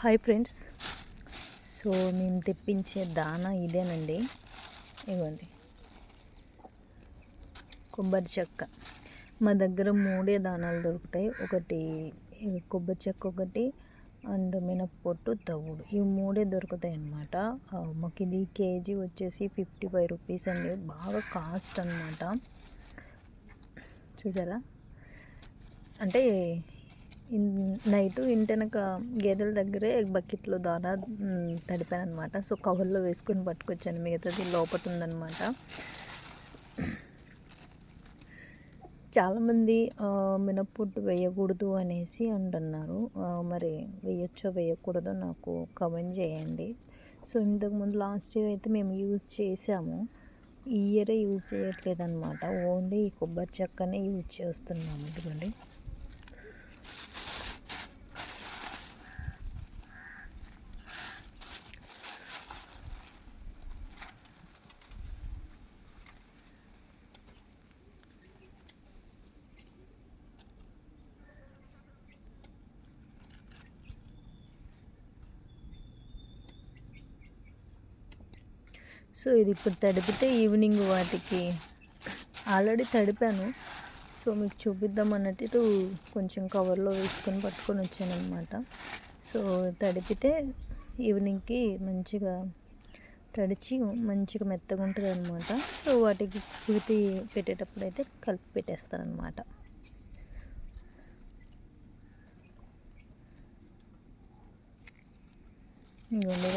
Hi friends. So మేము తెప్పించే దానా ఇదేనండి. ఇవ్వండి, కొబ్బరి చెక్క. మా దగ్గర మూడే దానాలు దొరుకుతాయి. ఒకటి కొబ్బరి చెక్క, ఒకటి అండ్ మినప్పొట్టు, తవుడు. ఇవి మూడే దొరుకుతాయి అన్నమాట. మాకు ఇది కేజీ వచ్చేసి 55 రూపీస్ అండి. బాగా కాస్ట్ అన్నమాట. చూసారా, అంటే నైట్ ఇంటెనక గేదెల దగ్గరే బకెట్లో దానా తడిపాను అనమాట. సో కవర్లో వేసుకొని పట్టుకొచ్చాను, మిగతాది లోపల ఉందన్నమాట. చాలామంది మినప్పొట్టు వేయకూడదు అనేసి అంటున్నారు. మరి వేయచ్చో వేయకూడదో నాకు కమెంట్ చేయండి. సో ఇంతకుముందు లాస్ట్ ఇయర్ అయితే మేము యూజ్ చేసాము. ఈ ఇయరే యూజ్ చేయట్లేదు అనమాట. ఓన్లీ కొబ్బరి చెక్కనే యూజ్ చేస్తున్నాము. ఇదిగోండి, సో ఇది ఇప్పుడు తడిపితే ఈవినింగ్ వాటికి ఆల్రెడీ తడిపాను. సో మీకు చూపిద్దాం అన్నట్టు కొంచెం కవర్లో వేసుకొని పట్టుకొని వచ్చాను అనమాట. సో తడిపితే ఈవినింగ్కి మంచిగా తడిచి మంచిగా మెత్తగా ఉంటుంది అనమాట. సో వాటికి కుర్తి పెట్టేటప్పుడు అయితే కలిపి పెట్టేస్తాను అనమాట. ఇంకొండి,